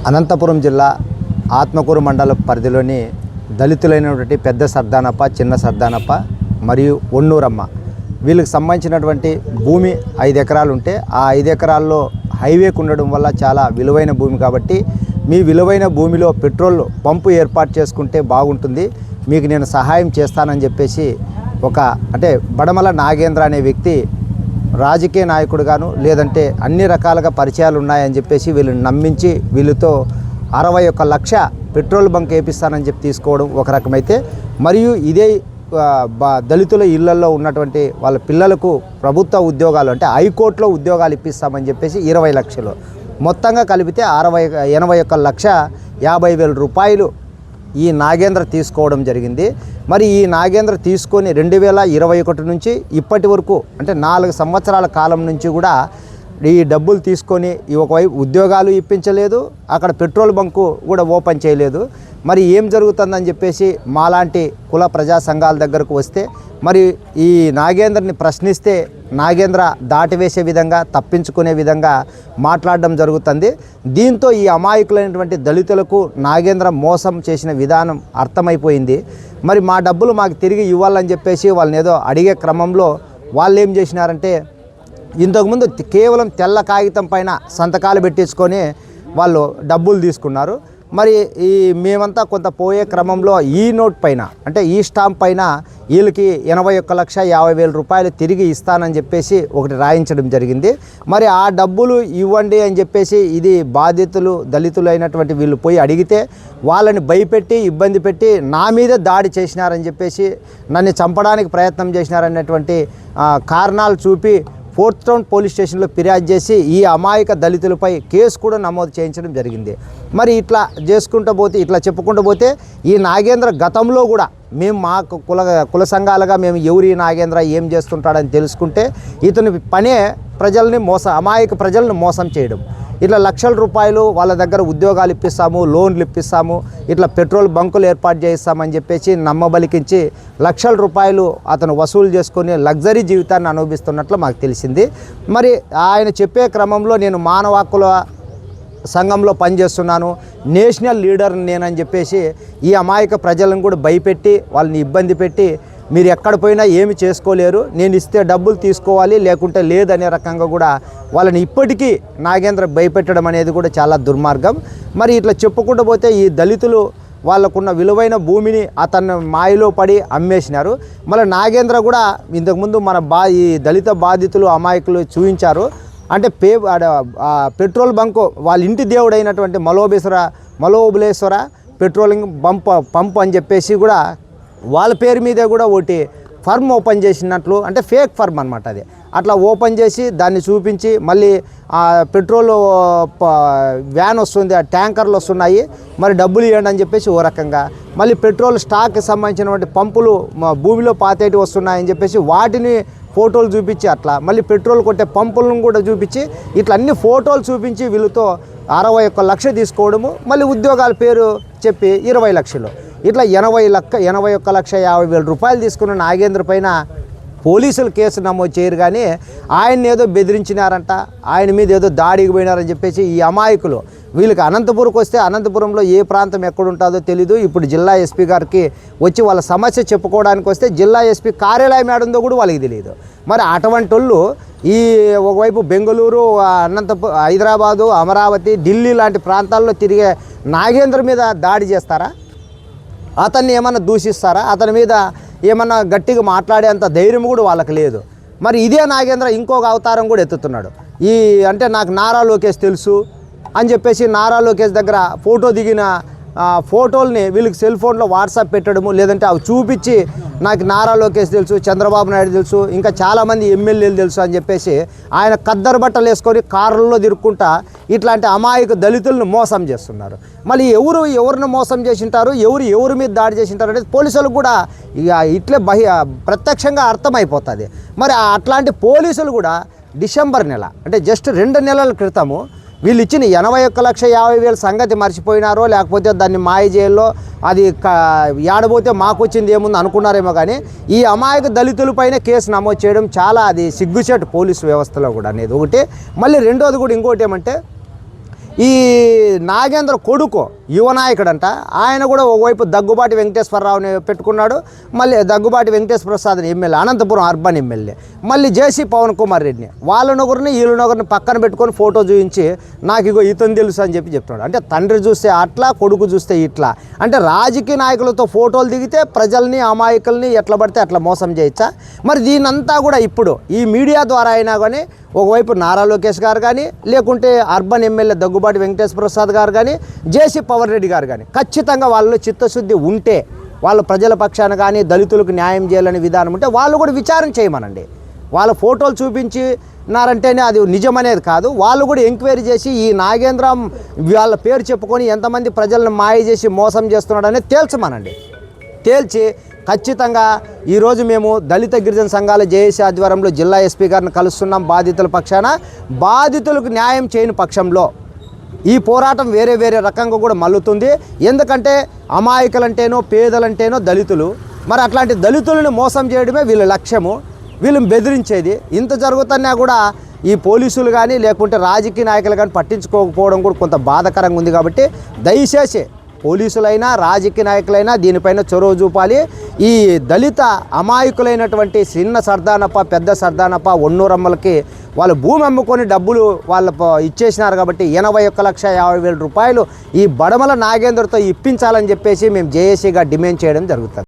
అనంతపురం జిల్లా ఆత్మకూరు మండల పరిధిలోని దళితులైనటువంటి పెద్ద సర్దానప్ప, చిన్న సర్దానప్ప మరియు ఒన్నూరమ్మ వీళ్ళకి సంబంధించినటువంటి భూమి 5 ఎకరాలు ఉంటే ఆ 5 ఎకరాల్లో హైవేకు ఉండడం వల్ల చాలా విలువైన భూమి కాబట్టి మీ విలువైన భూమిలో పెట్రోల్ పంపు ఏర్పాటు చేసుకుంటే బాగుంటుంది, మీకు నేను సహాయం చేస్తానని చెప్పేసి అంటే బడమల నాగేంద్ర అనే వ్యక్తి రాజకీయ నాయకుడుగాను లేదంటే అన్ని రకాలుగా పరిచయాలు ఉన్నాయని చెప్పేసి వీళ్ళని నమ్మించి వీళ్ళతో 61 లక్ష పెట్రోల్ బంక్ వేపిస్తానని చెప్పి తీసుకోవడం ఒక రకమైతే, మరియు ఇదే దళితుల ఇళ్లలో ఉన్నటువంటి వాళ్ళ పిల్లలకు ప్రభుత్వ ఉద్యోగాలు అంటే హైకోర్టులో ఉద్యోగాలు ఇప్పిస్తామని చెప్పేసి 20 లక్షలు మొత్తంగా కలిపితే 81 లక్ష 50,000 రూపాయలు ఈ నాగేంద్ర తీసుకోవడం జరిగింది. మరి ఈ నాగేంద్ర తీసుకొని 2021 నుంచి ఇప్పటి వరకు అంటే 4 సంవత్సరాల కాలం నుంచి కూడా ఈ డబ్బులు తీసుకొని ఒకవైపు ఉద్యోగాలు ఇప్పించలేదు, అక్కడ పెట్రోల్ బంకు కూడా ఓపెన్ చేయలేదు. మరి ఏం జరుగుతుందని చెప్పేసి మాలాంటి కుల ప్రజా సంఘాల దగ్గరకు వస్తే మరి ఈ నాగేంద్రని ప్రశ్నిస్తే నాగేంద్ర దాటివేసే విధంగా తప్పించుకునే విధంగా మాట్లాడడం జరుగుతుంది. దీంతో ఈ అమాయకులైనటువంటి దళితులకు నాగేంద్ర మోసం చేసిన విధానం అర్థమైపోయింది. మరి మా డబ్బులు మాకు తిరిగి ఇవ్వాలని చెప్పేసి వాళ్ళని ఏదో అడిగే క్రమంలో వాళ్ళు ఏం చేసినారంటే ఇంతకుముందు కేవలం తెల్ల కాగితం పైన సంతకాలు పెట్టించుకొని వాళ్ళు డబ్బులు తీసుకున్నారు. మరి ఈ మేమంతా కొంత పోయే క్రమంలో ఈ నోట్ పైన అంటే ఈ స్టాంప్ పైన వీళ్ళకి 81,50,000 రూపాయలు తిరిగి ఇస్తానని చెప్పేసి ఒకటి రాయించడం జరిగింది. మరి ఆ డబ్బులు ఇవ్వండి అని చెప్పేసి ఇది బాధితులు దళితులు అయినటువంటి వీళ్ళు పోయి అడిగితే వాళ్ళని భయపెట్టి ఇబ్బంది పెట్టి నా మీద దాడి చేసినారని చెప్పేసి నన్ను చంపడానికి ప్రయత్నం చేసినారనేటువంటి కారణాలు చూపి 4th టౌన్ పోలీస్ స్టేషన్లో ఫిర్యాదు చేసి ఈ అమాయక దళితులపై కేసు కూడా నమోదు చేయించడం జరిగింది. మరి ఇట్లా చెప్పుకుంటూ పోతే ఈ నాగేంద్ర గతంలో కూడా మేము మా కుల సంఘాలుగా మేము ఎవరి నాగేంద్ర ఏం చేస్తుంటాడని తెలుసుకుంటే ఇతని పనే అమాయక ప్రజలను మోసం చేయడం. ఇట్లా లక్షల రూపాయలు వాళ్ళ దగ్గర ఉద్యోగాలు ఇప్పిస్తాము, లోన్లు ఇప్పిస్తాము, ఇట్లా పెట్రోల్ బంకులు ఏర్పాటు చేయిస్తామని చెప్పేసి నమ్మబలికించి లక్షల రూపాయలు అతను వసూలు చేసుకొని లగ్జరీ జీవితాన్ని అనుభవిస్తున్నట్లు మాకు తెలిసింది. మరి ఆయన చెప్పే క్రమంలో నేను మానవ హక్కుల సంఘంలో పనిచేస్తున్నాను, నేషనల్ లీడర్ నేనని చెప్పేసి ఈ అమాయక ప్రజలను కూడా భయపెట్టి వాళ్ళని ఇబ్బంది పెట్టి మీరు ఎక్కడ పోయినా ఏమి చేసుకోలేరు, నేను ఇస్తే డబ్బులు తీసుకోవాలి లేకుంటే లేదనే రకంగా కూడా వాళ్ళని ఇప్పటికీ నాగేంద్ర భయపెట్టడం అనేది కూడా చాలా దుర్మార్గం. మరి ఇట్లా చెప్పుకుంటూ పోతే ఈ దళితులు వాళ్ళకున్న విలువైన భూమిని అతన్ని మాయలో పడి అమ్మేసినారు. మళ్ళీ నాగేంద్ర కూడా ఇంతకుముందు ఈ దళిత బాధితులు అమాయకులు చూపించారు. అంటే పెట్రోల్ బంకు వాళ్ళ ఇంటి దేవుడైనటువంటి మలోబులేశ్వర పెట్రోలింగ్ పంప్ అని చెప్పేసి కూడా వాళ్ళ పేరు మీదే కూడా ఒకటి ఫర్మ్ ఓపెన్ చేసినట్లు అంటే ఫేక్ ఫర్మ్ అనమాట అది. అట్లా ఓపెన్ చేసి దాన్ని చూపించి మళ్ళీ పెట్రోల్ వ్యాన్ వస్తుంది, ఆ ట్యాంకర్లు వస్తున్నాయి, మరి డబ్బులు ఇవ్వండి అని చెప్పేసి ఓ రకంగా, మళ్ళీ పెట్రోల్ స్టాక్కి సంబంధించినటువంటి పంపులు భూమిలో పాతేటి వస్తున్నాయని చెప్పేసి వాటిని ఫోటోలు చూపించి అట్లా మళ్ళీ పెట్రోల్ కొట్టే పంపులను కూడా చూపించి ఇట్లా అన్ని ఫోటోలు చూపించి వీళ్ళతో 61 లక్ష తీసుకోవడము, మళ్ళీ ఉద్యోగాల పేరు చెప్పి 20 లక్షలు, ఇట్లా 81,50,000 రూపాయలు తీసుకున్న నాగేంద్ర పైన పోలీసులు కేసు నమోదు చేయరు. కానీ ఆయన ఏదో బెదిరించినారంట, ఆయన మీద ఏదో దాడికి పోయినారని చెప్పేసి ఈ అమాయకులు వీళ్ళకి అనంతపురంకి వస్తే అనంతపురంలో ఏ ప్రాంతం ఎక్కడుంటుందో తెలీదు. ఇప్పుడు జిల్లా ఎస్పీ గారికి వచ్చి వాళ్ళ సమస్య చెప్పుకోవడానికి వస్తే జిల్లా ఎస్పీ కార్యాలయం ఏడుందో కూడా వాళ్ళకి తెలియదు. మరి అటువంటి వాళ్ళు ఈ ఒకవైపు బెంగళూరు, హైదరాబాదు, అమరావతి, ఢిల్లీ లాంటి ప్రాంతాల్లో తిరిగే నాగేంద్ర మీద దాడి చేస్తారా? అతన్ని ఏమన్నా దూషిస్తారా? అతని మీద ఏమన్నా గట్టిగా మాట్లాడేంత ధైర్యం కూడా వాళ్ళకి లేదు. మరి ఇదే నాగేంద్ర ఇంకొక అవతారం కూడా ఎత్తుతున్నాడు. అంటే నాకు నారా లోకేష్ తెలుసు అని చెప్పేసి నారా లోకేష్ దగ్గర ఫోటో దిగిన ఫోటోల్ని వీళ్ళకి సెల్ ఫోన్లో వాట్సాప్ పెట్టడము, లేదంటే అవి చూపించి నాకు నారా లోకేష్ తెలుసు, చంద్రబాబు నాయుడు తెలుసు, ఇంకా చాలామంది ఎమ్మెల్యేలు తెలుసు అని చెప్పేసి ఆయన కద్దరు బట్టలు వేసుకొని కారుల్లో తిరుక్కుంటా ఇట్లాంటి అమాయక దళితులను మోసం చేస్తున్నారు. మళ్ళీ ఎవరిని మోసం చేసింటారు, ఎవరి మీద దాడి చేసింటారు అనేది పోలీసులకు కూడా ఇట్లే ప్రత్యక్షంగా అర్థమైపోతుంది. మరి అట్లాంటి పోలీసులు కూడా డిసెంబర్ నెల అంటే జస్ట్ 2 నెలల క్రితము వీళ్ళు ఇచ్చిన 81,50,000 సంగతి మర్చిపోయినారో లేకపోతే దాన్ని మాయ జైల్లో అది ఏడబోతే మాకు వచ్చింది ఏముంది అనుకున్నారేమో, కానీ ఈ అమాయక దళితులపైన కేసు నమోదు చేయడం చాలా అది సిగ్గుచేటు పోలీసు వ్యవస్థలో కూడా అనేది ఒకటి. మళ్ళీ రెండోది కూడా ఇంకోటి ఏమంటే ఈ నాగేంద్ర కొడుకు యువ నాయకుడంట, ఆయన కూడా ఒకవైపు దగ్గుబాటి వెంకటేశ్వరరావుని పెట్టుకున్నాడు, మళ్ళీ దగ్గుబాటి వెంకటేశ్వర ప్రసాద్ని ఎమ్మెల్యే, అనంతపురం అర్బన్ ఎమ్మెల్యే, మళ్ళీ జేసీ పవన్ కుమార్ రెడ్డిని, వాళ్ళనొకరిని వీళ్ళనొకరిని పక్కన పెట్టుకొని ఫోటో చూపించి నాకు ఇగో ఇతను తెలుసు అని చెప్తున్నాడు. అంటే తండ్రి చూస్తే అట్లా, కొడుకు చూస్తే ఇట్లా. అంటే రాజకీయ నాయకులతో ఫోటోలు దిగితే ప్రజల్ని అమాయకుల్ని ఎట్లా పడితే అట్లా మోసం చేయొచ్చా? మరి దీనంతా కూడా ఇప్పుడు ఈ మీడియా ద్వారా అయినా కానీ ఒకవైపు నారా లోకేష్ గారు కానీ, లేకుంటే అర్బన్ ఎమ్మెల్యే దగ్గుబాటి వెంకటేశ్వర ప్రసాద్ గారు కానీ, జేసీ పవన్ రెడ్డి గారు కానీ ఖచ్చితంగా వాళ్ళలో చిత్తశుద్ధి ఉంటే, వాళ్ళ ప్రజల పక్షాన కానీ దళితులకు న్యాయం చేయాలనే విధానం ఉంటే వాళ్ళు కూడా విచారణ చేయమనండి. వాళ్ళ ఫోటోలు చూపించినారంటేనే అది నిజమనేది కాదు. వాళ్ళు కూడా ఎంక్వైరీ చేసి ఈ నాగేంద్ర వాళ్ళ పేరు చెప్పుకొని ఎంతమంది ప్రజలను మాయ చేసి మోసం చేస్తున్నాడు అనేది తేల్చమనండి. తేల్చి ఖచ్చితంగా ఈరోజు మేము దళిత గిరిజన సంఘాల జేఏసీ ఆధ్వర్యంలో జిల్లా ఎస్పీ గారిని కలుస్తున్నాం. బాధితుల పక్షాన, బాధితులకు న్యాయం చేయని పక్షంలో ఈ పోరాటం వేరే వేరే రకంగా కూడా మల్లుతుంది. ఎందుకంటే అమాయకులంటేనో పేదలంటేనో దళితులు, మరి అట్లాంటి దళితులను మోసం చేయడమే వీళ్ళ లక్ష్యము, వీళ్ళని బెదిరించేది. ఇంత జరుగుతున్నా కూడా ఈ పోలీసులు కానీ లేకుంటే రాజకీయ నాయకులు కానీ పట్టించుకోకపోవడం కూడా కొంత బాధాకరంగా ఉంది. కాబట్టి దయచేసి పోలీసులైనా రాజకీయ నాయకులైనా దీనిపైన చొరవ చూపాలి. ఈ దళిత అమాయకులైనటువంటి చిన్న సర్దానప్ప, పెద్ద సర్దానప్ప, ఒన్నూరమ్మలకి వాళ్ళు భూమి అమ్ముకొని డబ్బులు వాళ్ళు ఇచ్చేసినారు. కాబట్టి 81,50,000 రూపాయలు ఈ బడమల నాగేంద్రతో ఇప్పించాలని చెప్పేసి మేము జేఏసీగా డిమాండ్ చేయడం జరుగుతుంది.